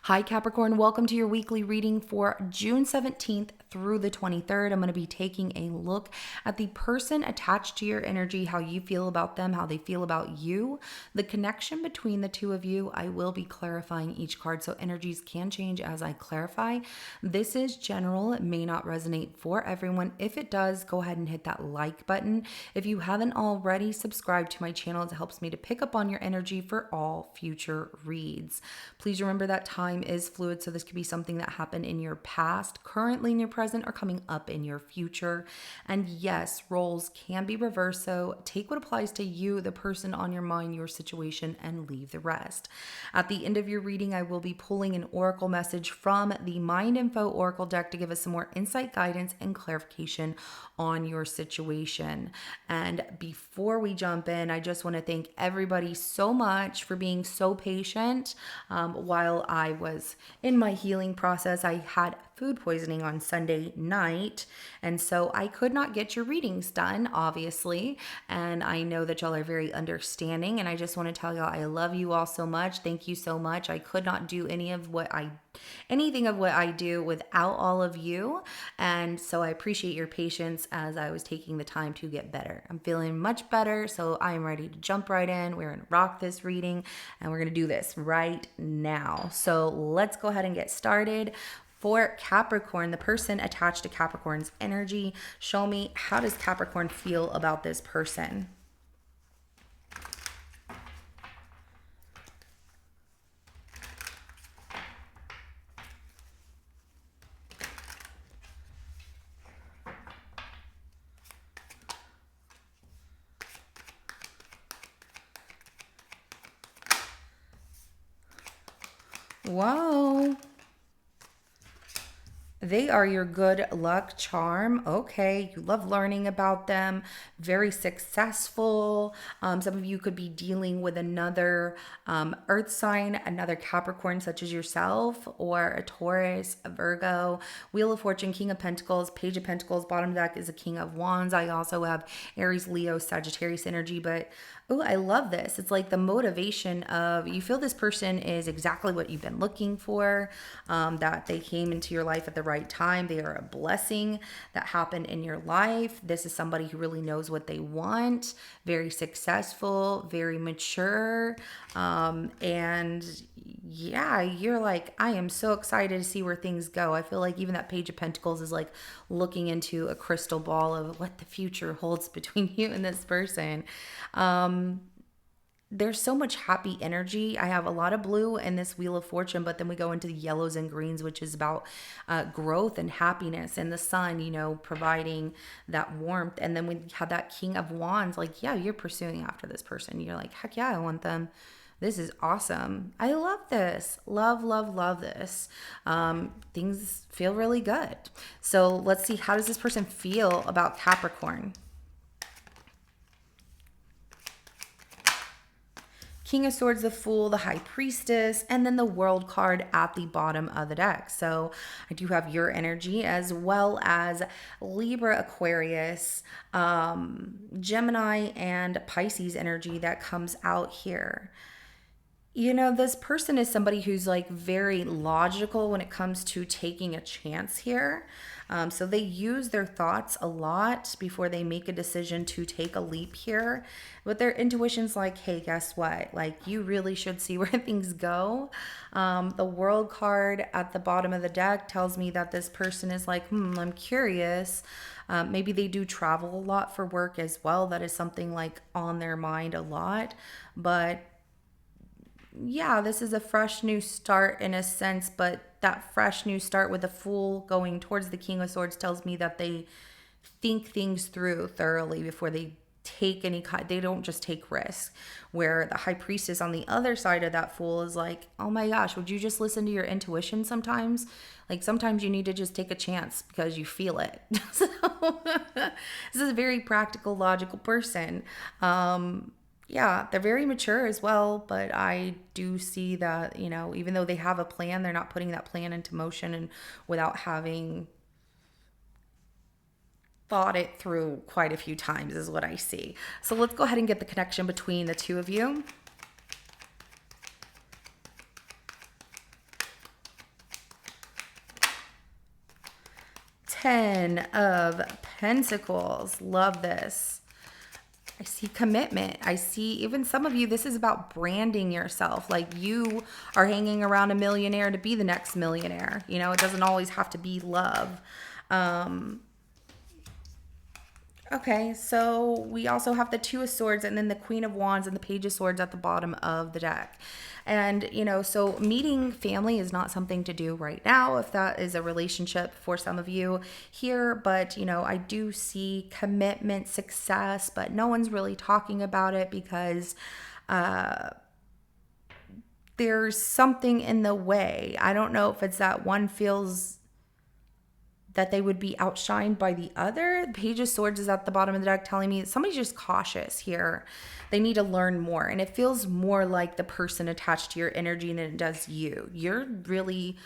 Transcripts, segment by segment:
Hi Capricorn, welcome to your weekly reading for June 17th through the 23rd. I'm going to be taking a look at the person attached to your energy, how you feel about them, how they feel about you, the connection between the two of you. I will be clarifying each card, so energies can change as I clarify. This is general. It may not resonate for everyone. If it does, go ahead and hit that like button. If you haven't already, subscribe to my channel. It helps me to pick up on your energy for all future reads. Please remember that time is fluid, so this could be something that happened in your past, currently in your present, or coming up in your future. And yes, roles can be reversed, so take what applies to you, the person on your mind, your situation, and leave the rest. At the end of your reading, I will be pulling an oracle message from the Mind Info Oracle deck to give us some more insight, guidance, and clarification on your situation. And before we jump in, I just want to thank everybody so much for being so patient. While I was in my healing process, I had food poisoning on Sunday night, and so I could not get your readings done, obviously, and I know that y'all are very understanding, and I just want to tell y'all I love you all so much. Thank you so much. I could not do anything of what I do without all of you, and so I appreciate your patience as I was taking the time to get better. I'm feeling much better, so I'm ready to jump right in. We're gonna rock this reading, and we're gonna do this right now. So let's go ahead and get started. For Capricorn, the person attached to Capricorn's energy, show me, how does Capricorn feel about this person? Whoa. They are your good luck charm. Okay, you love learning about them. Very successful. Some of you could be dealing with another earth sign, another Capricorn such as yourself, or a Taurus, a Virgo. Wheel of Fortune, King of Pentacles, Page of Pentacles. Bottom deck is a King of Wands. I also have Aries, Leo, Sagittarius energy, but oh, I love this. It's like the motivation of, you feel this person is exactly what you've been looking for, that they came into your life at the right time. They are a blessing that happened in your life. This is somebody who really knows what they want, very successful, very mature. And yeah, you're like, I am so excited to see where things go. I feel like even that Page of Pentacles is like looking into a crystal ball of what the future holds between you and this person. There's so much happy energy. I have a lot of blue in this Wheel of Fortune, but then we go into the yellows and greens, which is about growth and happiness, and the sun, providing that warmth. And then we have that King of Wands, like, yeah, you're pursuing after this person. You're like, heck yeah, I want them. This is awesome. I love this. Love, love, love this. Things feel really good. So let's see, how does this person feel about Capricorn? King of Swords, the Fool, the High Priestess, and then the World card at the bottom of the deck. So I do have your energy as well as Libra, Aquarius, Gemini, and Pisces energy that comes out here. This person is somebody who's like very logical when it comes to taking a chance here. So they use their thoughts a lot before they make a decision to take a leap here. But their intuition's like, hey, guess what? Like, you really should see where things go. The World card at the bottom of the deck tells me that this person is like, I'm curious. Maybe they do travel a lot for work as well. That is something like on their mind a lot. But yeah, this is a fresh new start in a sense, but that fresh new start with the Fool going towards the King of Swords tells me that they think things through thoroughly before they take they don't just take risks. Where the High Priestess on the other side of that Fool is like, oh my gosh, would you just listen to your intuition sometimes? Like, sometimes you need to just take a chance because you feel it. So this is a very practical, logical person. Yeah, they're very mature as well, but I do see that, even though they have a plan, they're not putting that plan into motion and without having thought it through quite a few times is what I see. So let's go ahead and get the connection between the two of you. Ten of Pentacles. Love this. I see commitment. I see even some of you, this is about branding yourself. Like you are hanging around a millionaire to be the next millionaire. You know, it doesn't always have to be love. Okay, so we also have the Two of Swords and then the Queen of Wands and the Page of Swords at the bottom of the deck. And, you know, so meeting family is not something to do right now if that is a relationship for some of you here. But, you know, I do see commitment, success, but no one's really talking about it because there's something in the way. I don't know if it's that one feels that they would be outshined by the other. Page of Swords is at the bottom of the deck telling me somebody's just cautious here. They need to learn more. And it feels more like the person attached to your energy than it does you. You're really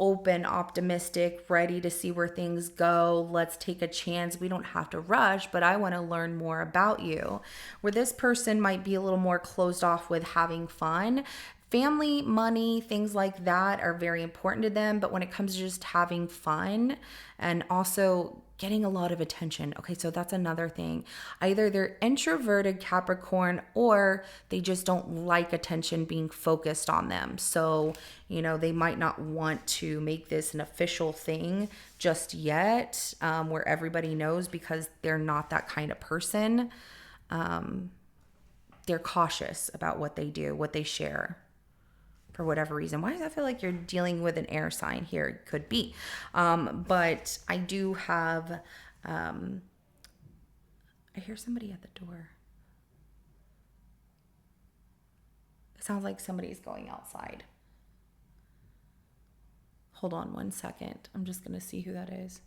open, optimistic, ready to see where things go. Let's take a chance. We don't have to rush, but I want to learn more about you. Where this person might be a little more closed off with having fun. Family, money, things like that are very important to them. But when it comes to just having fun and also getting a lot of attention. Okay, so that's another thing. Either they're introverted Capricorn or they just don't like attention being focused on them. So, you know, they might not want to make this an official thing just yet, where everybody knows because they're not that kind of person. They're cautious about what they do, what they share. For whatever reason. Why does that feel like you're dealing with an air sign here? It could be. But I do have, I hear somebody at the door. It sounds like somebody's going outside. Hold on one second. I'm just going to see who that is.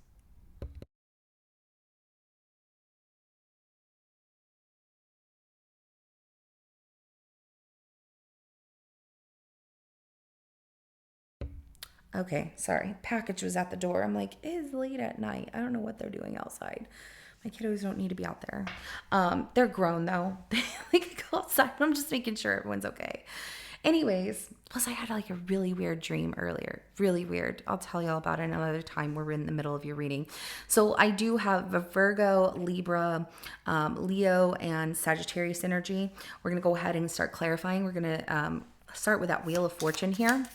Okay, sorry. Package was at the door. I'm like, it's late at night. I don't know what they're doing outside. My kiddos don't need to be out there. They're grown though. They can go outside. I'm just making sure everyone's okay. Anyways, plus I had like a really weird dream earlier. Really weird. I'll tell you all about it another time. We're in the middle of your reading. So I do have a Virgo, Libra, Leo, and Sagittarius energy. We're going to go ahead and start clarifying. We're going to start with that Wheel of Fortune here.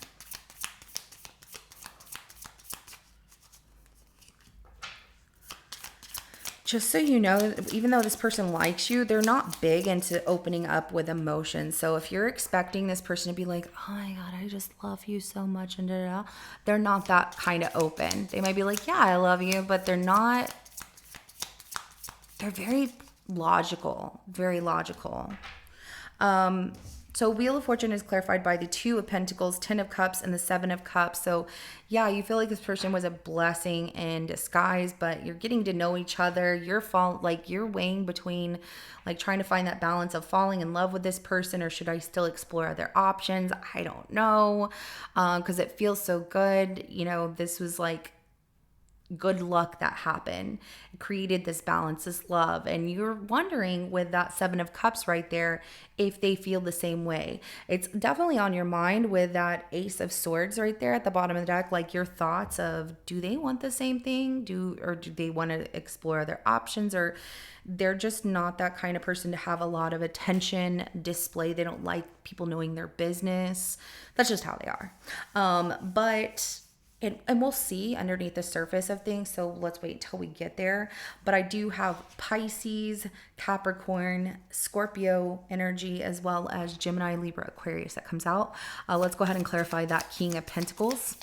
Just so you know, even though this person likes you, they're not big into opening up with emotion. So if you're expecting this person to be like, oh my God, I just love you so much, and da-da-da, they're not that kind of open. They might be like, yeah, I love you, but they're not, they're very logical, very logical. So Wheel of Fortune is clarified by the Two of Pentacles, 10 of Cups, and the 7 of Cups. So yeah, you feel like this person was a blessing in disguise, but you're getting to know each other. You're weighing between like trying to find that balance of falling in love with this person, or should I still explore other options? I don't know, because it feels so good. You know, this was like good luck that happened. It created this balance, this love. And you're wondering with that 7 of Cups right there, if they feel the same way. It's definitely on your mind with that Ace of Swords right there at the bottom of the deck. Like your thoughts of, do they want the same thing? Do they want to explore other options? Or they're just not that kind of person to have a lot of attention display. They don't like people knowing their business. That's just how they are. And we'll see underneath the surface of things, so let's wait till we get there. But I do have Pisces, Capricorn, Scorpio energy, as well as Gemini, Libra, Aquarius that comes out. Let's go ahead and clarify that King of Pentacles.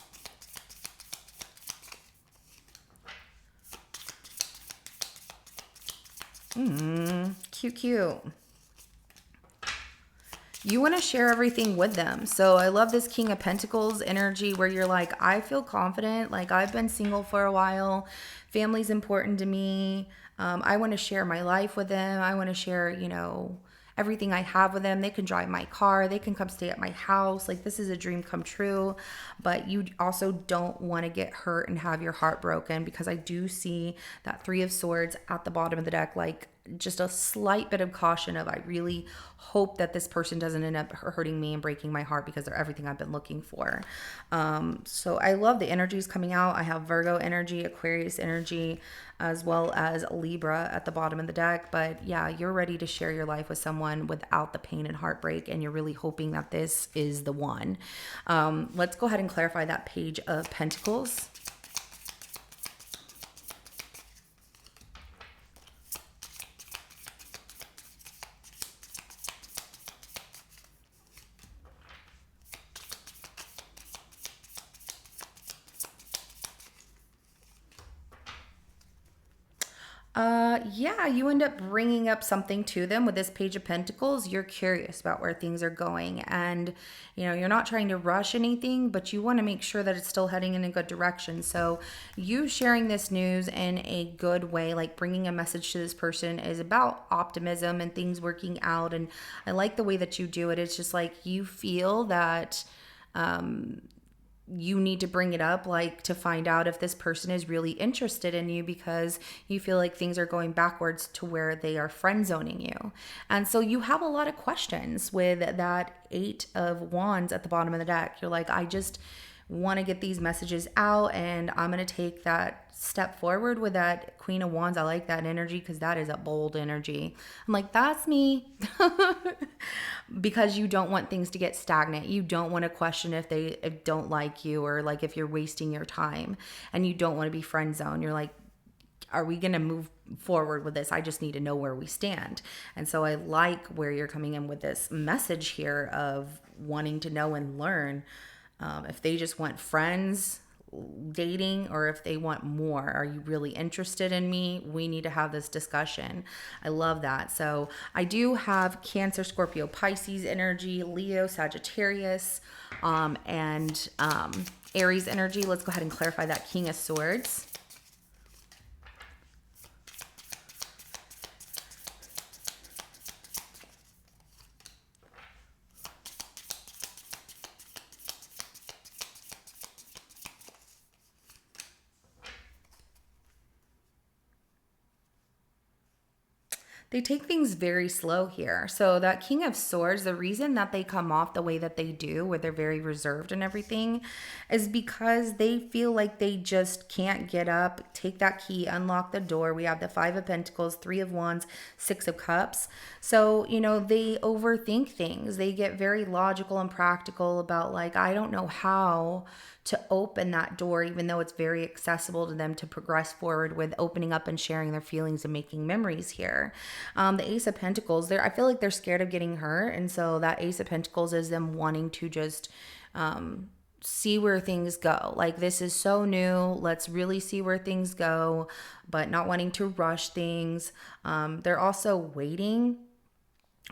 Cute. You want to share everything with them. So I love this King of Pentacles energy where you're like, I feel confident. Like I've been single for a while. Family's important to me. I want to share my life with them. I want to share, you know, everything I have with them. They can drive my car. They can come stay at my house. Like this is a dream come true. But you also don't want to get hurt and have your heart broken, because I do see that 3 of Swords at the bottom of the deck. Like just a slight bit of caution of I really hope that this person doesn't end up hurting me and breaking my heart because they're everything I've been looking for. So I love the energies coming out. I have Virgo energy, Aquarius energy, as well as Libra at the bottom of the deck. But yeah, you're ready to share your life with someone without the pain and heartbreak, and you're really hoping that this is the one. Let's go ahead and clarify that Page of Pentacles. Yeah, you end up bringing up something to them with this Page of Pentacles. You're curious about where things are going, and you're not trying to rush anything, but you want to make sure that it's still heading in a good direction. So you sharing this news in a good way, like bringing a message to this person, is about optimism and things working out. And I like the way that you do it. It's just like you feel that you need to bring it up, like to find out if this person is really interested in you, because you feel like things are going backwards to where they are friend zoning you. And so you have a lot of questions with that Eight of Wands at the bottom of the deck. You're like, I just want to get these messages out, and I'm going to take that step forward with that Queen of Wands. I like that energy because that is a bold energy. I'm like, that's me. Because you don't want things to get stagnant. You don't want to question if they don't like you, or like if you're wasting your time, and you don't want to be friend zone. You're like, are we going to move forward with this? I just need to know where we stand. And so I like where you're coming in with this message here of wanting to know and learn if they just want friends, dating, or if they want more. Are you really interested in me? We need to have this discussion. I love that. So I do have Cancer, Scorpio, Pisces energy, Leo, Sagittarius, and Aries energy. Let's go ahead and clarify that King of Swords. They take things very slow here. So that King of Swords, the reason that they come off the way that they do, where they're very reserved and everything, is because they feel like they just can't get up, take that key, unlock the door. We have the Five of Pentacles, Three of Wands, Six of Cups. So, they overthink things. They get very logical and practical about, like, I don't know how to open that door, even though it's very accessible to them to progress forward with opening up and sharing their feelings and making memories here. The Ace of Pentacles, I feel like they're scared of getting hurt. And so that Ace of Pentacles is them wanting to just see where things go. Like, this is so new. Let's really see where things go, but not wanting to rush things. They're also waiting.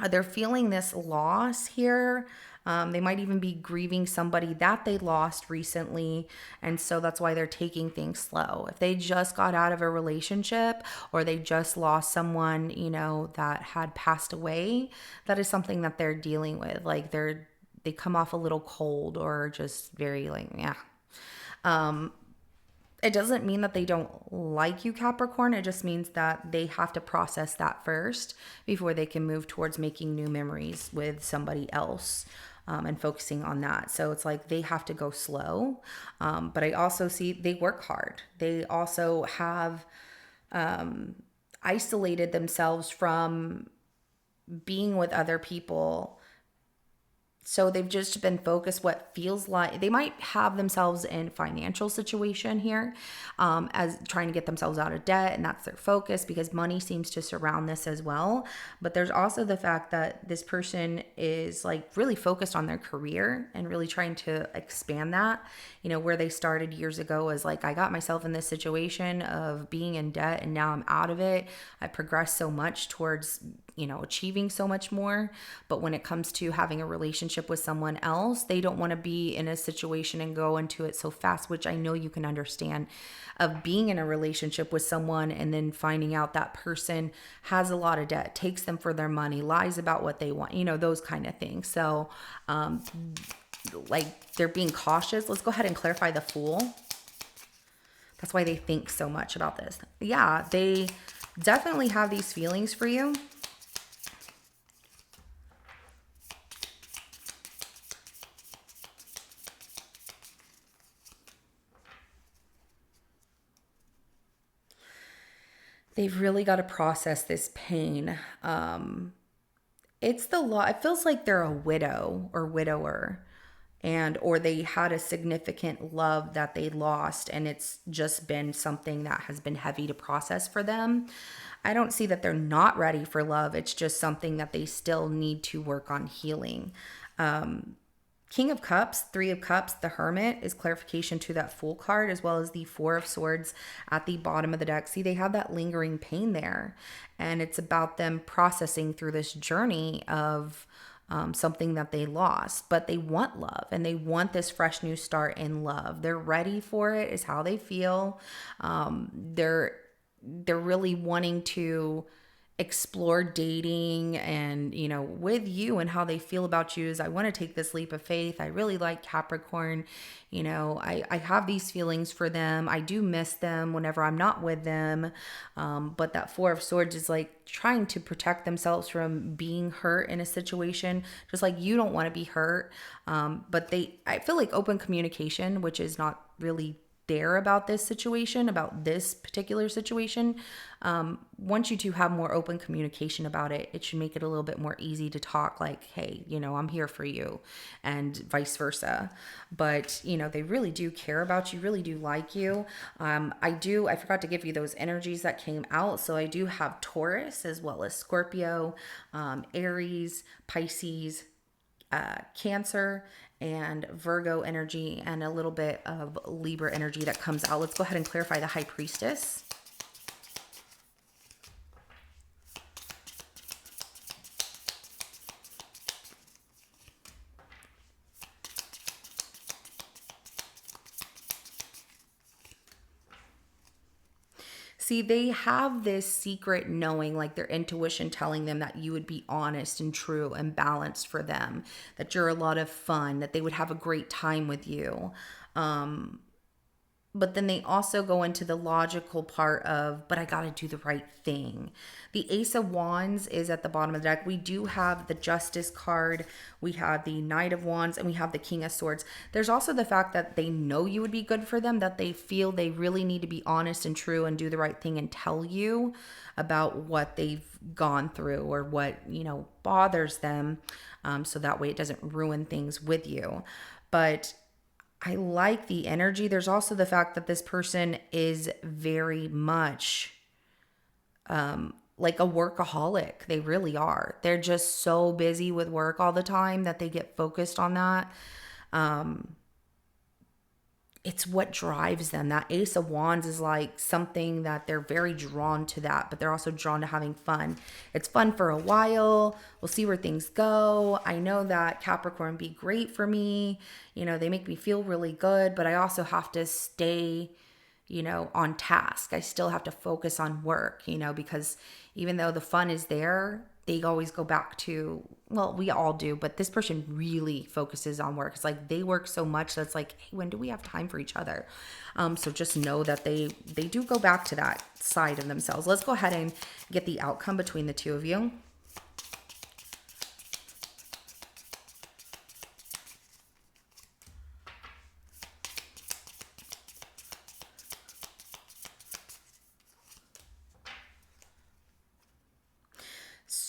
They're feeling this loss here. They might even be grieving somebody that they lost recently. And so that's why they're taking things slow. If they just got out of a relationship, or they just lost someone, that had passed away, that is something that they're dealing with. Like, they come off a little cold, or just very like, yeah. It doesn't mean that they don't like you, Capricorn. It just means that they have to process that first before they can move towards making new memories with somebody else, and focusing on that. So it's like they have to go slow. But I also see they work hard. They also have isolated themselves from being with other people. So they've just been focused what feels like they might have themselves in financial situation here, as trying to get themselves out of debt, and that's their focus because money seems to surround this as well. But there's also the fact that this person is like really focused on their career and really trying to expand that. Where they started years ago is like, I got myself in this situation of being in debt, and now I'm out of it. I progressed so much towards achieving so much more. But when it comes to having a relationship with someone else, they don't want to be in a situation and go into it so fast, which I know you can understand, of being in a relationship with someone and then finding out that person has a lot of debt, takes them for their money, lies about what they want, those kind of things. So, like, they're being cautious. Let's go ahead and clarify the Fool. That's why they think so much about this. Yeah, they definitely have these feelings for you. They've really got to process this pain. It's the law. It feels like they're a widow or widower, and or they had a significant love that they lost, and it's just been something that has been heavy to process for them. I don't see that they're not ready for love. It's just something that they still need to work on healing. King of Cups, Three of Cups, the Hermit is clarification to that Fool card, as well as the Four of Swords at the bottom of the deck. See, they have that lingering pain there, and it's about them processing through this journey of something that they lost, but they want love and they want this fresh new start in love. They're ready for it, is how they feel. They're really wanting to explore dating and with you, and how they feel about you is, I want to take this leap of faith. I really like Capricorn. I have these feelings for them. I do miss them whenever I'm not with them. But that Four of Swords is like trying to protect themselves from being hurt in a situation, just like you don't want to be hurt. But I feel like open communication, which is not really there about this situation, about this particular situation. Want you to have more open communication about it. It should make it a little bit more easy to talk, like, hey, I'm here for you, and vice versa. But they really do care about you, really do like you. I forgot to give you those energies that came out. So I do have Taurus, as well as Scorpio, Aries, Pisces, Cancer, and Virgo energy, and a little bit of Libra energy that comes out. Let's go ahead and clarify the High Priestess. See, they have this secret knowing, like their intuition telling them that you would be honest and true and balanced for them, that you're a lot of fun, that they would have a great time with you. But then they also go into the logical part of, but I got to do the right thing. The Ace of Wands is at the bottom of the deck. We do have the Justice card, we have the Knight of Wands, and we have the King of Swords. There's also the fact that they know you would be good for them, that they feel they really need to be honest and true and do the right thing and tell you about what they've gone through or what, bothers them. So that way it doesn't ruin things with you. But I like the energy. There's also the fact that this person is very much like a workaholic. They really are. They're just so busy with work all the time that they get focused on that. It's what drives them. That Ace of Wands is like something that they're very drawn to that, but they're also drawn to having fun. It's fun for a while. We'll see where things go. I know that Capricorn be great for me. They make me feel really good, but I also have to stay, on task. I still have to focus on work, because even though the fun is there, they always go back to, well, we all do, but this person really focuses on work. It's like they work so much that's like, hey, when do we have time for each other? So just know that they do go back to that side of themselves. Let's go ahead and get the outcome between the two of you.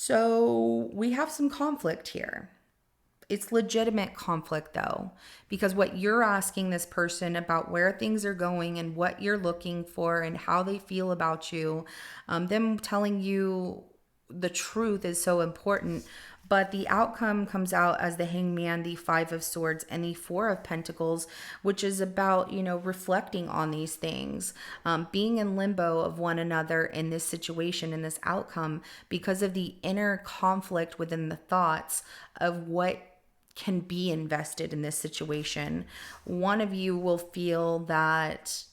So we have some conflict here. It's legitimate conflict though, because what you're asking this person about where things are going and what you're looking for and how they feel about you, them telling you the truth is so important. But the outcome comes out as the Hangman, the Five of Swords, and the Four of Pentacles, which is about, reflecting on these things, being in limbo of one another in this situation, in this outcome, because of the inner conflict within the thoughts of what can be invested in this situation. One of you will feel that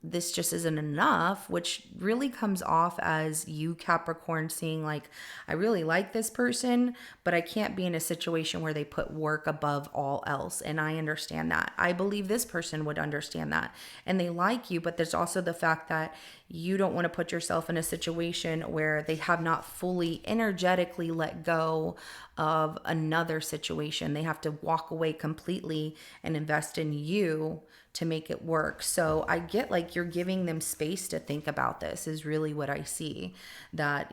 this just isn't enough, which really comes off as you, Capricorn, seeing like, I really like this person, but I can't be in a situation where they put work above all else. And I understand that. I believe this person would understand that. And they like you, but there's also the fact that you don't want to put yourself in a situation where they have not fully energetically let go of another situation. They have to walk away completely and invest in you to make it work. So I get like you're giving them space to think about this is really what I see. That,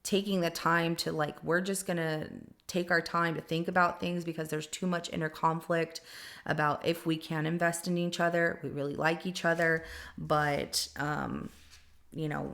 taking the time to like, we're just going to take our time to think about things because there's too much inner conflict about if we can invest in each other. We really like each other, but,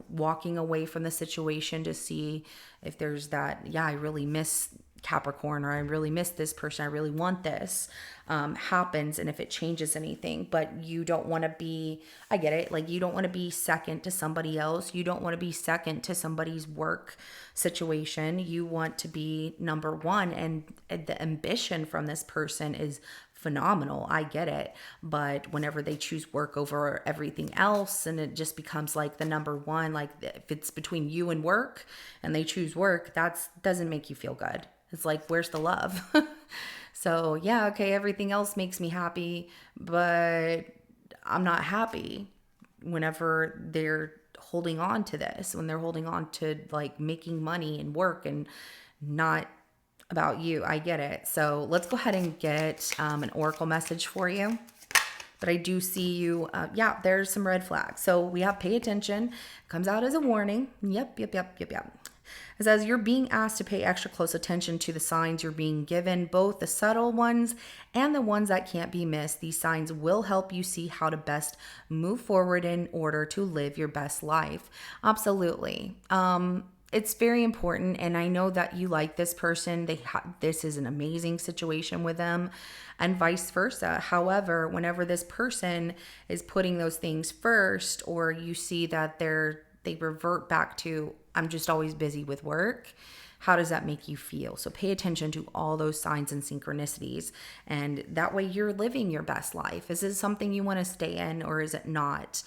walking away from the situation to see if there's that, yeah, I really miss Capricorn, or I really miss this person, I really want this, happens, and if it changes anything. But you don't want to be, I get it, like you don't want to be second to somebody else. You don't want to be second to somebody's work situation. You want to be number one, and the ambition from this person is phenomenal. I get it. But whenever they choose work over everything else, and it just becomes like the number one, like if it's between you and work and they choose work, that doesn't make you feel good. It's like, where's the love? So yeah, okay, everything else makes me happy, but I'm not happy whenever they're holding on to this, when they're holding on to like making money and work and not about you. I get it. So let's go ahead and get an oracle message for you. But I do see you, there's some red flags. So we have pay attention, comes out as a warning. Yep. It says you're being asked to pay extra close attention to the signs you're being given, both the subtle ones and the ones that can't be missed. These signs will help you see how to best move forward in order to live your best life. Absolutely. It's very important, and I know that you like this person. This is an amazing situation with them, and vice versa. However, whenever this person is putting those things first, or you see that they revert back to, I'm just always busy with work, how does that make you feel? So pay attention to all those signs and synchronicities, and that way you're living your best life. Is it something you want to stay in, or is it not?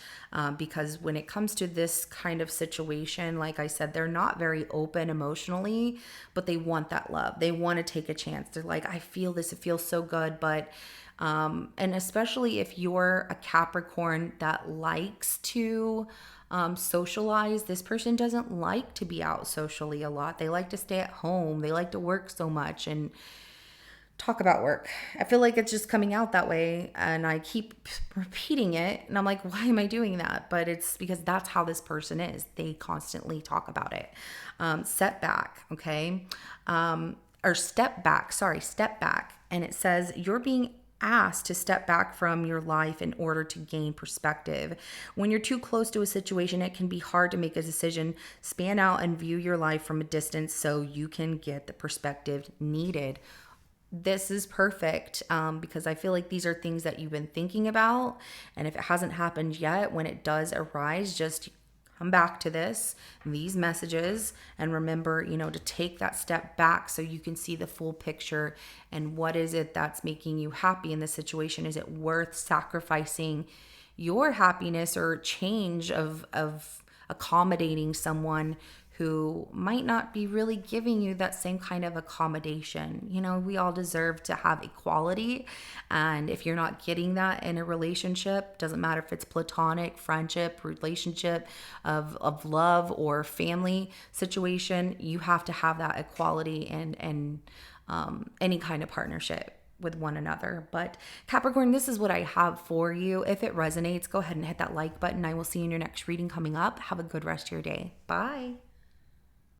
Because when it comes to this kind of situation, like I said, they're not very open emotionally, but they want that love. They want to take a chance. They're like, I feel this, it feels so good, but and especially if you're a Capricorn that likes to socialize, this person doesn't like to be out socially a lot. They like to stay at home. They like to work so much and talk about work. I feel like it's just coming out that way, and I keep repeating it, and I'm like, why am I doing that? But it's because that's how this person is. They constantly talk about it. Setback, okay? Or step back, step back. And it says you're being asked to step back from your life in order to gain perspective. When you're too close to a situation, it can be hard to make a decision. Span out and view your life from a distance so you can get the perspective needed. This is perfect because I feel like these are things that you've been thinking about. And if it hasn't happened yet, when it does arise, just come back to these messages, and remember, to take that step back so you can see the full picture. And what is it that's making you happy in this situation? Is it worth sacrificing your happiness or change of accommodating someone who might not be really giving you that same kind of accommodation? We all deserve to have equality. And if you're not getting that in a relationship, doesn't matter if it's platonic, friendship, relationship of love, or family situation, you have to have that equality and any kind of partnership with one another. But Capricorn, this is what I have for you. If it resonates, go ahead and hit that like button. I will see you in your next reading coming up. Have a good rest of your day. Bye.